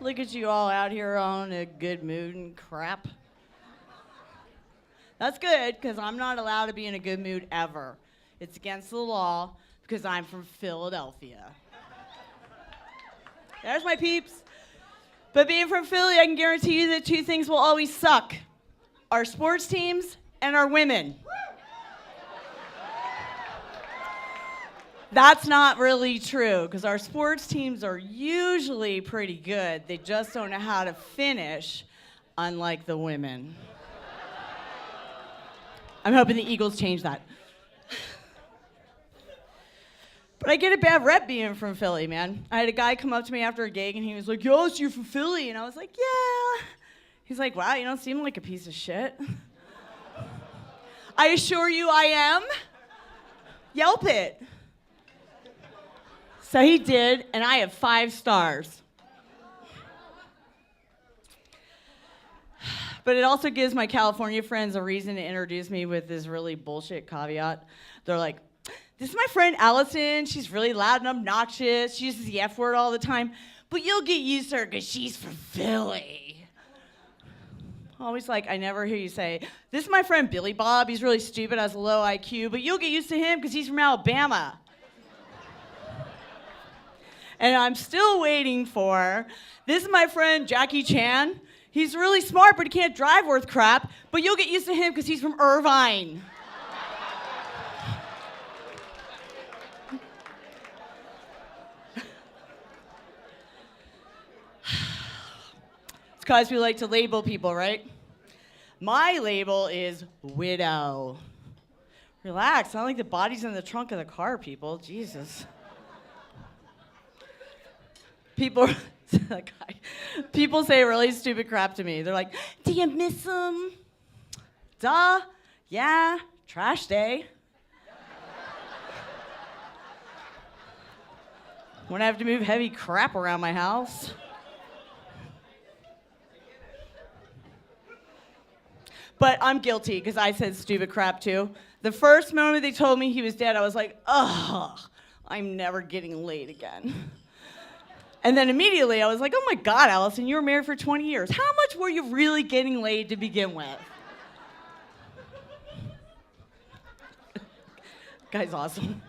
Look at you all out here on a good mood and crap. That's good, because I'm not allowed to be in a good mood ever. It's against the law, because I'm from Philadelphia. There's my peeps. But being from Philly, I can guarantee you that two things will always suck. Our sports teams and our women. That's not really true, because our sports teams are usually pretty good. They just don't know how to finish, unlike the women. I'm hoping the Eagles change that. But I get a bad rep being from Philly, man. I had a guy come up to me after a gig, and he was like, yo, so you're from Philly? And I was like, yeah. He's like, wow, you don't seem like a piece of shit. I assure you I am. Yelp it. So he did, and I have 5 stars. But it also gives my California friends a reason to introduce me with this really bullshit caveat. They're like, this is my friend Allison. She's really loud and obnoxious. She uses the F word all the time. But you'll get used to her because she's from Philly. Always like, I never hear you say, this is my friend Billy Bob. He's really stupid, has a low IQ. But you'll get used to him because he's from Alabama. And I'm still waiting for, this is my friend Jackie Chan. He's really smart, but he can't drive worth crap. But you'll get used to him because he's from Irvine. It's because we like to label people, right? My label is widow. Relax, not like the body's in the trunk of the car, people. Jesus. People say really stupid crap to me. They're like, do you miss him? Duh, yeah, trash day. When I have to move heavy crap around my house. But I'm guilty, because I said stupid crap too. The first moment they told me he was dead, I was like, ugh, I'm never getting laid again. And then immediately I was like, oh my God, Allison, you were married for 20 years. How much were you really getting laid to begin with? Guy's awesome.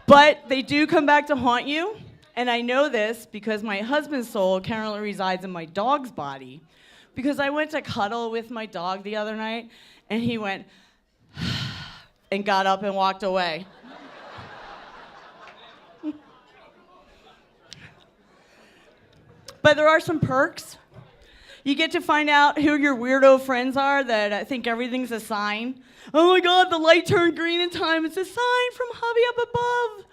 But they do come back to haunt you. And I know this because my husband's soul currently resides in my dog's body. Because I went to cuddle with my dog the other night, and he went, and got up and walked away. But there are some perks. You get to find out who your weirdo friends are that think everything's a sign. Oh my God, the light turned green in time. It's a sign from hubby up above.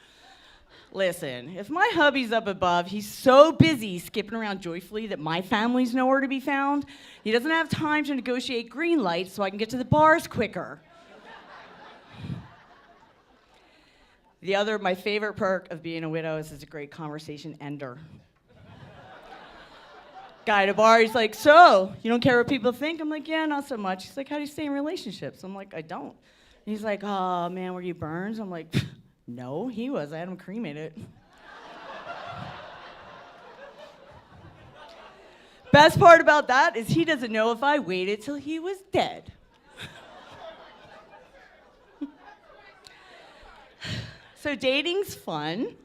Listen, if my hubby's up above, he's so busy skipping around joyfully that my family's nowhere to be found. He doesn't have time to negotiate green lights so I can get to the bars quicker. My favorite perk of being a widow is it's a great conversation ender. Guy at a bar, he's like, so, you don't care what people think? I'm like, yeah, not so much. He's like, how do you stay in relationships? I'm like, I don't. And he's like, oh, man, were you burned? I'm like, no, he was. I had him cremated. Best part about that is he doesn't know if I waited till he was dead. So dating's fun.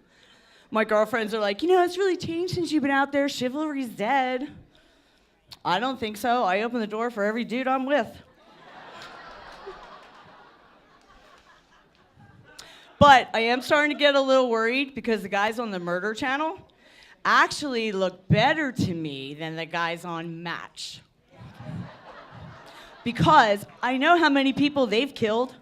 My girlfriends are like, it's really changed since you've been out there. Chivalry's dead. I don't think so. I open the door for every dude I'm with. But I am starting to get a little worried because the guys on the Murder Channel actually look better to me than the guys on Match. Because I know how many people they've killed.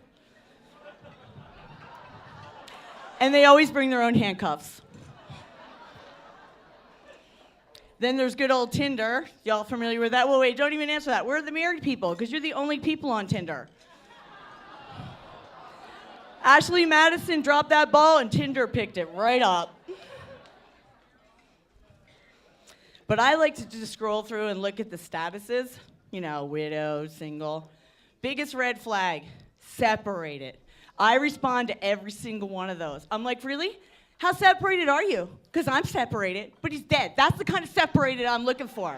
And they always bring their own handcuffs. Then there's good old Tinder. Y'all familiar with that? Well, wait, don't even answer that. We're the married people, because you're the only people on Tinder. Ashley Madison dropped that ball, and Tinder picked it right up. But I like to just scroll through and look at the statuses. Widow, single. Biggest red flag, separate it. I respond to every single one of those. I'm like, really? How separated are you? Because I'm separated, but he's dead. That's the kind of separated I'm looking for.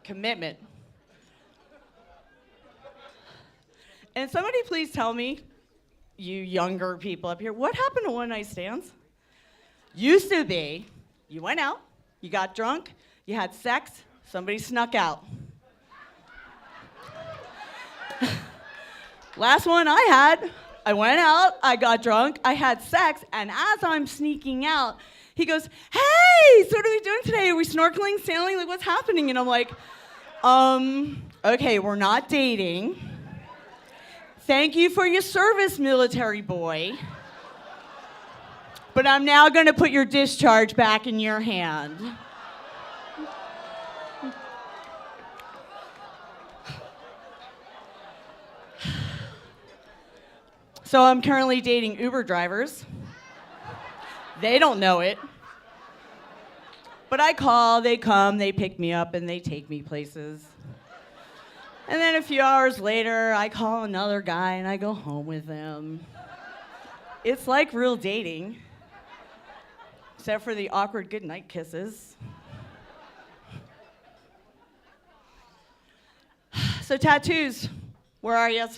Commitment. And somebody please tell me, you younger people up here, what happened to one-night stands? Used to be, you went out, you got drunk, you had sex, somebody snuck out. Last one I had, I went out, I got drunk, I had sex, and as I'm sneaking out, he goes, hey, so what are we doing today? Are we snorkeling, sailing? Like, what's happening? And I'm like, okay, we're not dating. Thank you for your service, military boy. But I'm now going to put your discharge back in your hand. So I'm currently dating Uber drivers. They don't know it. But I call, they come, they pick me up, and they take me places. And then a few hours later, I call another guy and I go home with him. It's like real dating, except for the awkward goodnight kisses. So tattoos, where are you?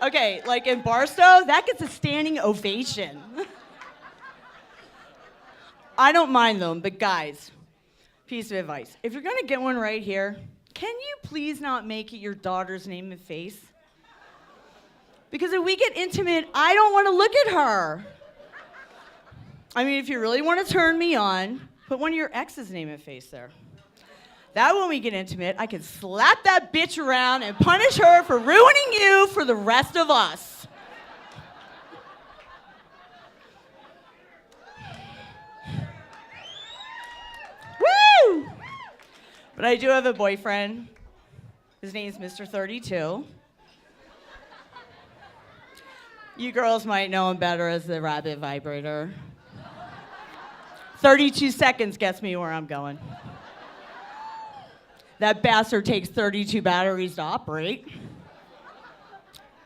Okay, like in Barstow, that gets a standing ovation. I don't mind them, but guys, piece of advice. If you're gonna get one right here, can you please not make it your daughter's name and face? Because if we get intimate, I don't want to look at her. I mean, if you really want to turn me on, put one of your ex's name and face there. That when we get intimate, I can slap that bitch around and punish her for ruining you for the rest of us. Woo! But I do have a boyfriend. His name's Mr. 32. You girls might know him better as the rabbit vibrator. 32 seconds gets me where I'm going. That bastard takes 32 batteries to operate.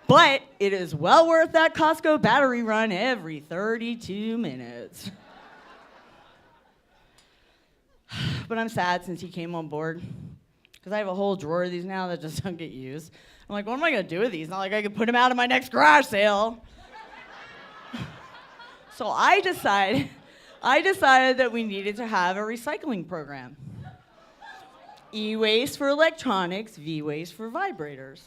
But it is well worth that Costco battery run every 32 minutes. But I'm sad since he came on board, because I have a whole drawer of these now that just don't get used. I'm like, what am I going to do with these? Not like I could put them out at my next garage sale. So I decided that we needed to have a recycling program. E-waste for electronics, V-waste for vibrators.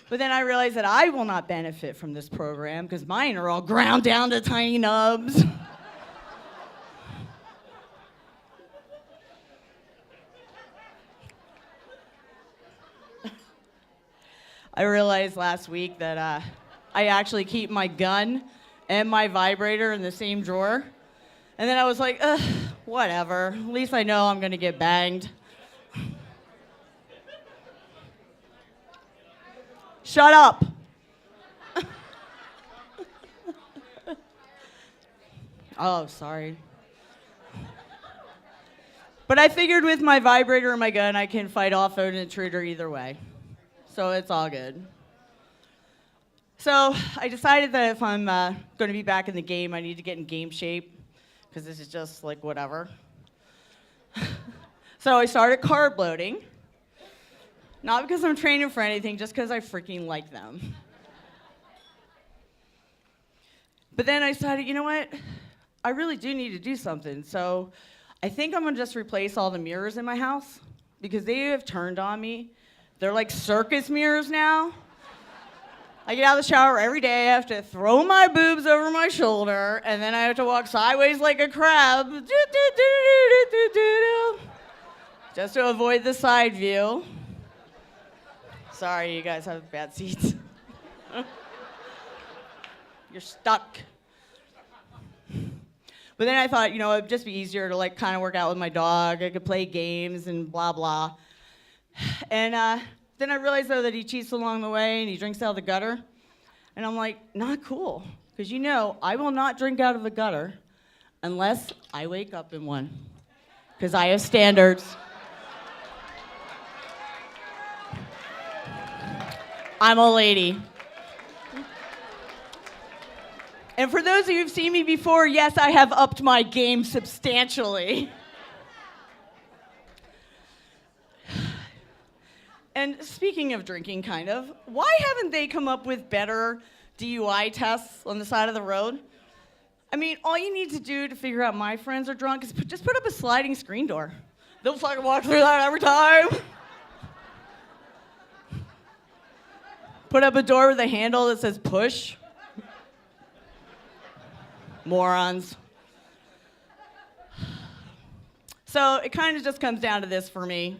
But then I realized that I will not benefit from this program because mine are all ground down to tiny nubs. I realized last week that I actually keep my gun and my vibrator in the same drawer. And then I was like, whatever. At least I know I'm going to get banged. Shut up. Oh, sorry. But I figured with my vibrator and my gun, I can fight off an intruder either way. So it's all good. So I decided that if I'm going to be back in the game, I need to get in game shape, because this is just like whatever. So I started carb loading. Not because I'm training for anything, just because I freaking like them. But then I decided, you know what? I really do need to do something. So I think I'm going to just replace all the mirrors in my house, because they have turned on me. They're like circus mirrors now. I get out of the shower every day, I have to throw my boobs over my shoulder, and then I have to walk sideways like a crab. Just to avoid the side view. Sorry, you guys have bad seats. You're stuck. But then I thought, it'd just be easier to like kind of work out with my dog. I could play games and blah, blah. And then I realized, though, that he cheats along the way and he drinks out of the gutter. And I'm like, not cool. Because I will not drink out of a gutter unless I wake up in one. Because I have standards. I'm a lady. And for those of you who've seen me before, yes, I have upped my game substantially. And speaking of drinking, kind of, why haven't they come up with better DUI tests on the side of the road? I mean, all you need to do to figure out my friends are drunk is just put up a sliding screen door. They'll fucking walk through that every time. Put up a door with a handle that says push. Morons. So it kind of just comes down to this for me.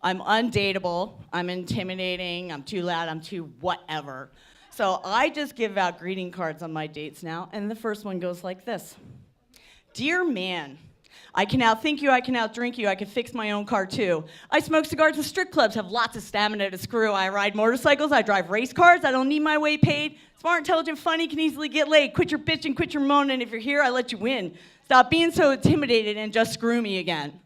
I'm undateable, I'm intimidating, I'm too loud, I'm too whatever. So I just give out greeting cards on my dates now, and the first one goes like this. Dear man, I can outthink you, I can outdrink you, I can fix my own car too. I smoke cigars in strip clubs, have lots of stamina to screw. I ride motorcycles, I drive race cars, I don't need my way paid. Smart, intelligent, funny, can easily get laid. Quit your bitching, quit your moaning. If you're here, I let you win. Stop being so intimidated and just screw me again.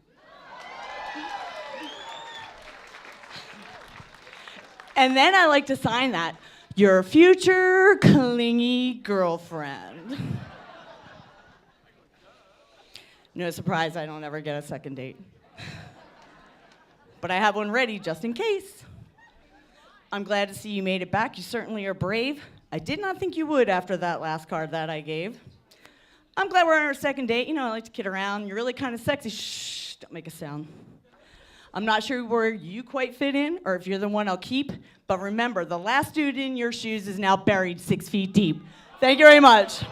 And then I like to sign that, your future clingy girlfriend. No surprise, I don't ever get a second date. But I have one ready just in case. I'm glad to see you made it back. You certainly are brave. I did not think you would after that last card that I gave. I'm glad we're on our second date. You know, I like to kid around. You're really kind of sexy. Shh, don't make a sound. I'm not sure where you quite fit in or if you're the one I'll keep, but remember, the last dude in your shoes is now buried 6 feet deep. Thank you very much.